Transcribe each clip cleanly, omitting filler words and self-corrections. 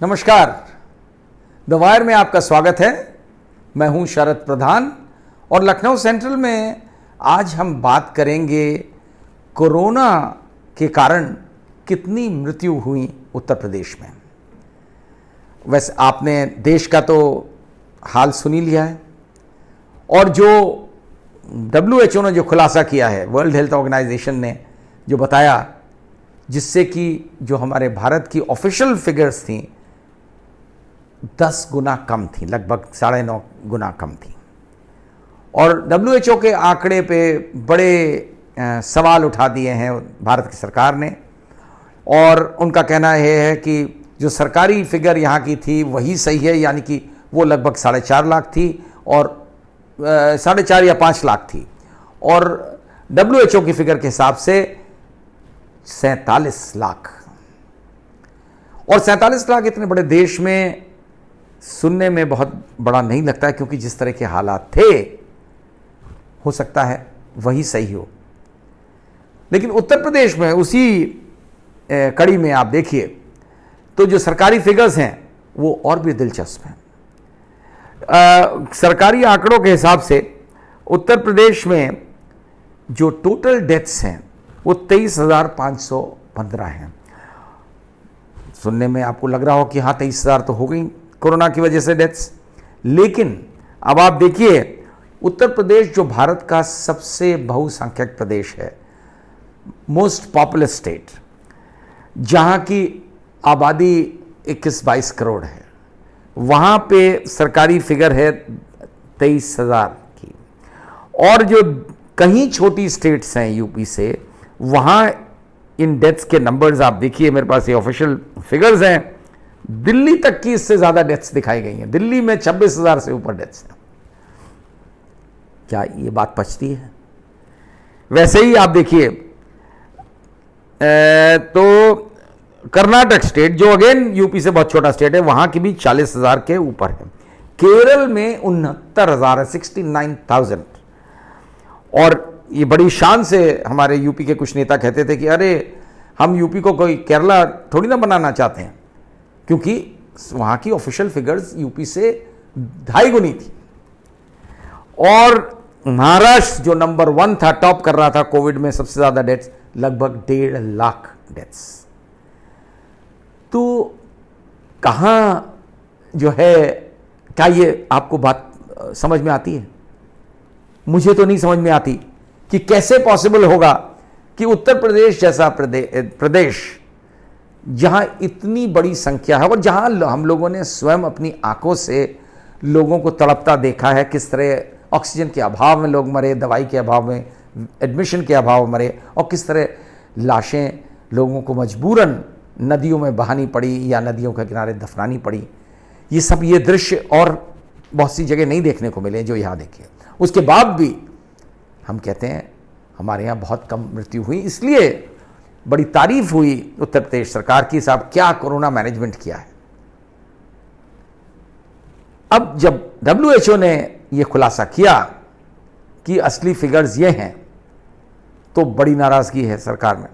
नमस्कार, the wire में आपका स्वागत है। मैं हूं शरद प्रधान और लखनऊ सेंट्रल में आज हम बात करेंगे कोरोना के कारण कितनी मृत्यु हुई उत्तर प्रदेश में। वैसे आपने देश का तो हाल सुन ही लिया है और जो WHO ने जो खुलासा किया है, वर्ल्ड हेल्थ ऑर्गेनाइजेशन ने जो बताया, जिससे कि जो हमारे भारत की ऑफिशियल फिगर्स थी 10 गुना कम थी, लगभग 9.5 गुना कम थी। और WHO के आंकड़े पे बड़े सवाल उठा दिए हैं भारत की सरकार ने, और उनका कहना यह है कि जो सरकारी फिगर यहाँ की थी वही सही है, यानी कि वो लगभग 4.5 लाख थी और 4.5 या 5 लाख थी, और WHO की फिगर के हिसाब से 47 लाख। और 47 लाख इतने बड़े देश में सुनने में बहुत बड़ा नहीं लगता है, क्योंकि जिस तरह के हालात थे हो सकता है वही सही हो। लेकिन उत्तर प्रदेश में उसी कड़ी में आप देखिए तो जो सरकारी फिगर्स हैं वो और भी दिलचस्प हैं। सरकारी आंकड़ों के हिसाब से उत्तर प्रदेश में जो टोटल डेथ्स हैं वो 23,515 हैं। सुनने में आपको लग रहा हो कि हाँ 23,000 तो हो गई कोरोना की वजह से डेथ्स, लेकिन अब आप देखिए उत्तर प्रदेश जो भारत का सबसे बहुसंख्यक प्रदेश है, मोस्ट पॉपुलस स्टेट, जहाँ की आबादी 21-22 करोड़ है, वहाँ पे सरकारी फिगर है 23,000 की। और जो कहीं छोटी स्टेट्स हैं यूपी से, वहाँ इन डेथ्स के नंबर्स आप देखिए, मेरे पास ये ऑफिशियल फिगर्स हैं, दिल्ली तक की इससे ज़्यादा डेथ्स दिखाई गई हैं। दिल्ली में 26,000 से ऊपर डेथ्स हैं। क्या ये बात पचती है? वैसे ही आप देखिए तो कर्नाटक स्टेट, जो अगेन यूपी से बहुत छोटा स्टेट है, वहां की भी 40,000 के ऊपर है। केरल में 69,000 है, 69,000। और ये बड़ी शान से हमारे यूपी के कुछ नेता कहते थे कि अरे हम यूपी को कोई केरला थोड़ी ना बनाना चाहते हैं, क्योंकि वहां की ऑफिशियल फिगर्स यूपी से 2.5 गुनी थी। और महाराष्ट्र जो नंबर 1 था, टॉप कर रहा था कोविड में सबसे ज्यादा डेथ्स, लगभग 1.5 लाख डेथ्स। तो कहां जो है, क्या ये आपको बात समझ में आती है? मुझे तो नहीं समझ में आती कि कैसे पॉसिबल होगा कि उत्तर प्रदेश जैसा प्रदेश जहां इतनी बड़ी संख्या है, और जहां हम लोगों ने स्वयं अपनी आंखों से लोगों को तड़पता देखा है, किस तरह ऑक्सीजन के अभाव में लोग मरे, दवाई के अभाव में, एडमिशन के अभाव में मरे, और किस तरह लाशें लोगों को मजबूरन नदियों में बहानी पड़ी या नदियों के किनारे दफनानी पड़ी। ये सब ये दृश्य और बहुत सी जगह नहीं देखने को मिले जो यहाँ देखिए। उसके बाद भी हम कहते हैं हमारे यहाँ बहुत कम मृत्यु हुई, इसलिए बड़ी तारीफ हुई उत्तर प्रदेश सरकार की, साहब क्या कोरोना मैनेजमेंट किया है। अब जब WHO ने यह खुलासा किया कि असली फिगर्स ये हैं, तो बड़ी नाराजगी है सरकार में,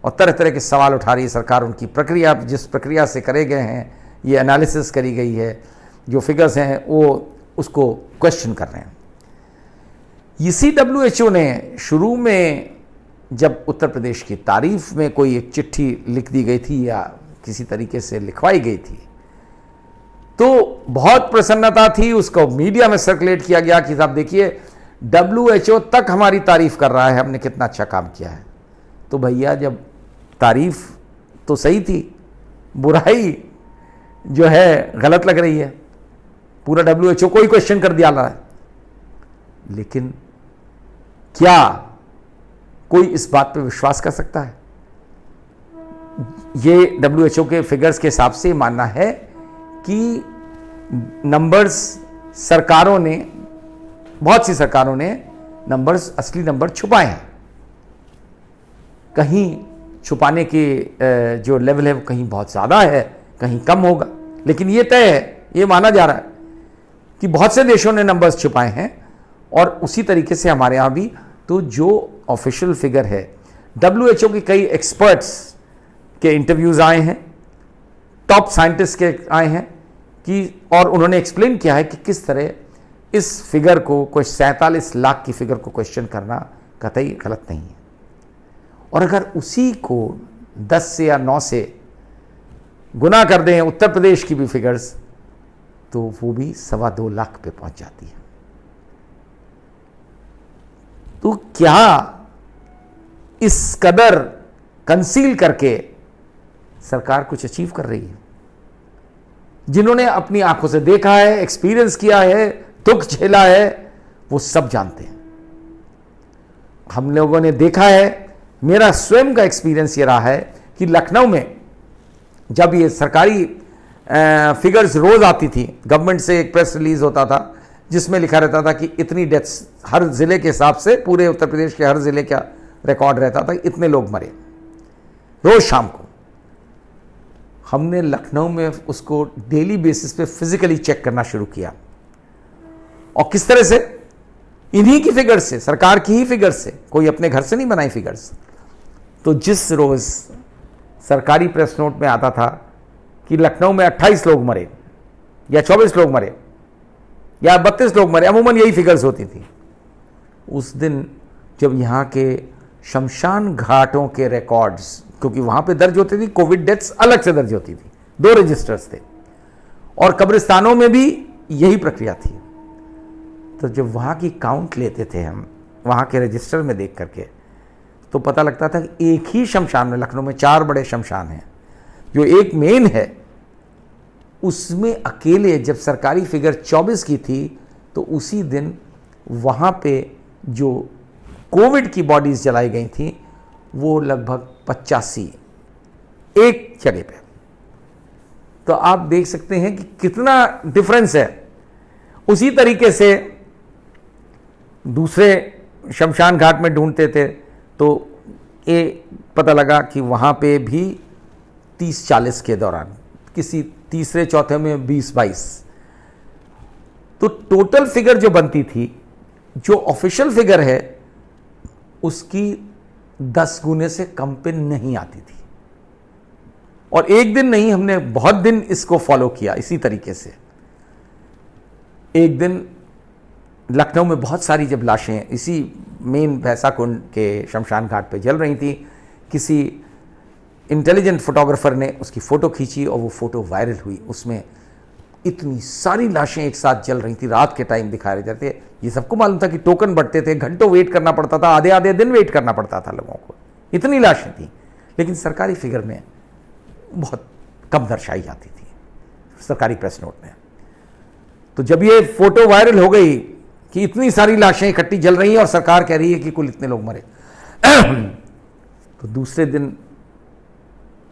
और तरह तरह के सवाल उठा रही है सरकार। उनकी प्रक्रिया, जिस प्रक्रिया से करे गए हैं, ये एनालिसिस करी गई है, जो फिगर्स हैं वो उसको क्वेश्चन कर रहे हैं। इसी WHO ने शुरू में जब उत्तर प्रदेश की तारीफ में कोई एक चिट्ठी लिख दी गई थी या किसी तरीके से लिखवाई गई थी, तो बहुत प्रसन्नता थी, उसको मीडिया में सर्कुलेट किया गया कि साहब देखिए WHO तक हमारी तारीफ कर रहा है, हमने कितना अच्छा काम किया है। तो भैया जब तारीफ तो सही थी, बुराई जो है गलत लग रही है, पूरा WHO को ही क्वेश्चन कर दिया रहा है। लेकिन क्या कोई इस बात पर विश्वास कर सकता है? ये WHO के फिगर्स के हिसाब से मानना है कि नंबर्स सरकारों ने, बहुत सी सरकारों ने नंबर्स, असली नंबर छुपाए हैं। कहीं छुपाने के जो लेवल है वो कहीं बहुत ज़्यादा है, कहीं कम होगा, लेकिन ये तय है, ये माना जा रहा है कि बहुत से देशों ने नंबर्स छुपाए हैं। और उसी तरीके से हमारे यहाँ भी तो जो ऑफिशियल फिगर है, WHO के कई एक्सपर्ट्स के इंटरव्यूज़ आए हैं, टॉप साइंटिस्ट के आए हैं कि, और उन्होंने एक्सप्लेन किया है कि किस तरह इस फिगर को, कोई 47 लाख की फिगर को क्वेश्चन करना कतई गलत नहीं है। और अगर उसी को 10 से या 9 से गुना कर दें उत्तर प्रदेश की भी फिगर्स, तो वो भी 2.25 लाख पे पहुंच जाती है। तो क्या इस कदर कंसील करके सरकार कुछ अचीव कर रही है? जिन्होंने अपनी आंखों से देखा है, एक्सपीरियंस किया है, दुख झेला है, वो सब जानते हैं। हम लोगों ने देखा है, मेरा स्वयं का एक्सपीरियंस ये रहा है कि लखनऊ में जब ये सरकारी फिगर्स रोज आती थी, गवर्नमेंट से एक प्रेस रिलीज होता था जिसमें लिखा रहता था कि इतनी डेथ्स, हर जिले के हिसाब से पूरे उत्तर प्रदेश के हर जिले का रिकॉर्ड रहता था, इतने लोग मरे रोज शाम को। हमने लखनऊ में उसको डेली बेसिस पे फिजिकली चेक करना शुरू किया, और किस तरह से, इन्हीं की फिगर्स से, सरकार की ही फिगर्स से, कोई अपने घर से नहीं बनाई फिगर्स। तो जिस रोज सरकारी प्रेस नोट में आता था कि लखनऊ में 28 लोग मरे या 24 लोग मरे या 32 लोग मरे, अमूमन यही फिगर्स होती थी, उस दिन जब यहाँ के शमशान घाटों के रिकॉर्ड्स, क्योंकि वहां पे दर्ज होती थी, कोविड डेथ्स अलग से दर्ज होती थी, 2 रजिस्टर्स थे, और कब्रिस्तानों में भी यही प्रक्रिया थी। तो जब वहाँ की काउंट लेते थे हम, वहाँ के रजिस्टर में देख करके, तो पता लगता था कि एक ही शमशान में, लखनऊ में 4 बड़े शमशान हैं, जो एक मेन है, उसमें अकेले जब सरकारी फिगर 24 की थी, तो उसी दिन वहाँ पे जो कोविड की बॉडीज जलाई गई थी वो लगभग 85 एक जगह पे। तो आप देख सकते हैं कि कितना डिफरेंस है। उसी तरीके से दूसरे शमशान घाट में ढूंढते थे तो ये पता लगा कि वहाँ पे भी 30-40 के दौरान, किसी तीसरे चौथे में 20-22, तो टोटल फिगर जो बनती थी, जो ऑफिशियल फिगर है, उसकी 10 गुने से कम पे नहीं आती थी। और एक दिन नहीं, हमने बहुत दिन इसको फॉलो किया इसी तरीके से। एक दिन लखनऊ में बहुत सारी जब लाशें इसी मेन भैंसा कुंड के शमशान घाट पे जल रही थी, किसी इंटेलिजेंट फोटोग्राफर ने उसकी फ़ोटो खींची और वो फ़ोटो वायरल हुई। उसमें इतनी सारी लाशें एक साथ जल रही थी, रात के टाइम दिखाए जाते थे। ये सबको मालूम था कि टोकन बढ़ते थे, घंटों वेट करना पड़ता था, आधे आधे दिन वेट करना पड़ता था लोगों को, इतनी लाशें थी। लेकिन सरकारी फिगर में बहुत कम दर्शाई जाती थी, सरकारी प्रेस नोट में। तो जब ये फोटो वायरल हो गई कि इतनी सारी लाशें इकट्ठी जल रही हैं और सरकार कह रही है कि कुल इतने लोग मरे, तो दूसरे दिन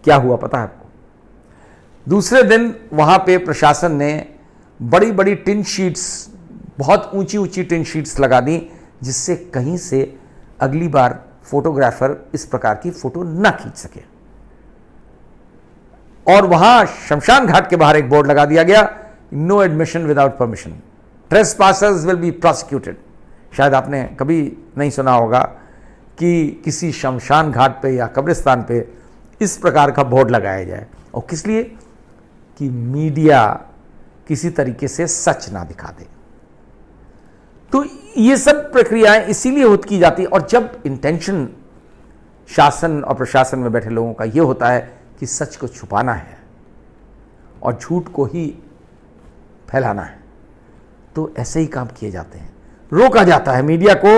क्या हुआ पता है आपको? दूसरे दिन वहां पे प्रशासन ने बड़ी बड़ी टिन शीट्स, बहुत ऊंची ऊंची टिन शीट्स लगा दी, जिससे कहीं से अगली बार फोटोग्राफर इस प्रकार की फोटो ना खींच सके। और वहां शमशान घाट के बाहर एक बोर्ड लगा दिया गया, no admission without permission, trespassers will be prosecuted. शायद आपने कभी नहीं सुना होगा कि किसी शमशान घाट पे या कब्रिस्तान पे इस प्रकार का बोर्ड लगाया जाए। और किस लिए? कि मीडिया किसी तरीके से सच ना दिखा दे। तो ये सब प्रक्रियाएं इसीलिए की जाती है। और जब इंटेंशन शासन और प्रशासन में बैठे लोगों का ये होता है कि सच को छुपाना है और झूठ को ही फैलाना है, तो ऐसे ही काम किए जाते हैं। रोका जाता है मीडिया को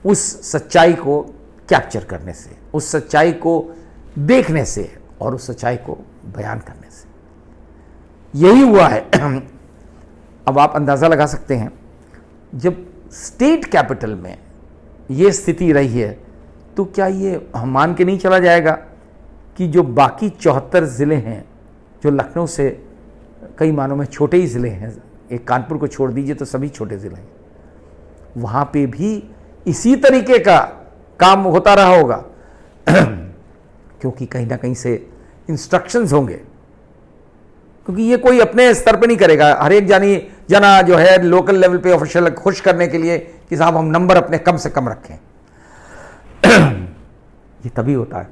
उस सच्चाई को कैप्चर करने से, उस सच्चाई को देखने से और उस सच्चाई को बयान करने से। यही हुआ है। अब आप अंदाजा लगा सकते हैं, जब स्टेट कैपिटल में ये स्थिति रही है, तो क्या ये हम मान के नहीं चला जाएगा कि जो बाकी 74 ज़िले हैं, जो लखनऊ से कई मानों में छोटे ही ज़िले हैं, एक कानपुर को छोड़ दीजिए तो सभी छोटे ज़िले हैं, वहाँ पे भी इसी तरीके का काम होता रहा होगा। क्योंकि कहीं ना कहीं से इंस्ट्रक्शंस होंगे, क्योंकि ये कोई अपने स्तर पे नहीं करेगा। हर एक जना जो है लोकल लेवल पे ऑफिशियल खुश करने के लिए कि साहब हम नंबर अपने कम से कम रखें। ये तभी होता है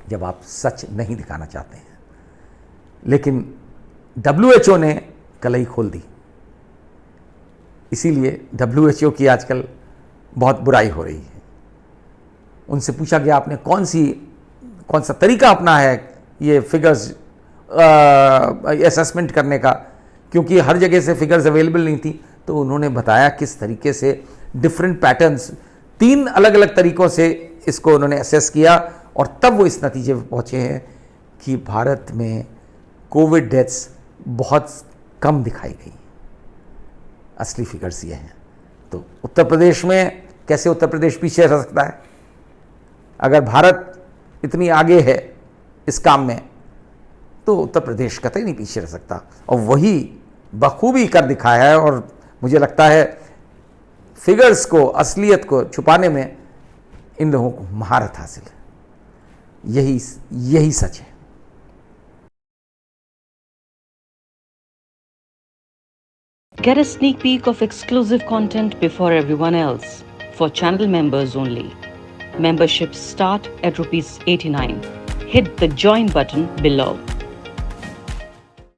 जब आप सच नहीं दिखाना चाहते हैं, लेकिन WHO ने कलई खोल दी। इसीलिए WHO की आजकल बहुत बुराई हो रही है। उनसे पूछा गया आपने कौन सा तरीका अपना है ये फिगर्स असेसमेंट करने का, क्योंकि हर जगह से फिगर्स अवेलेबल नहीं थी। तो उन्होंने बताया किस तरीके से डिफरेंट पैटर्न्स, 3 अलग अलग तरीकों से इसको उन्होंने असेस किया और तब वो इस नतीजे पर पहुंचे हैं कि भारत में कोविड डेथ्स बहुत कम दिखाई गई। असली फिगर्स ये हैं। तो उत्तर प्रदेश में कैसे उत्तर प्रदेश पीछे रह सकता है? अगर भारत इतनी आगे है इस काम में तो उत्तर प्रदेश कतई नहीं पीछे रह सकता, और वही बखूबी कर दिखाया है। और मुझे लगता है फिगर्स को, असलियत को छुपाने में इन लोगों को महारत हासिल है। यही सच है। Get a sneak peek of exclusive content before everyone else. For channel members only. Memberships start at ₹89. Hit the join button below.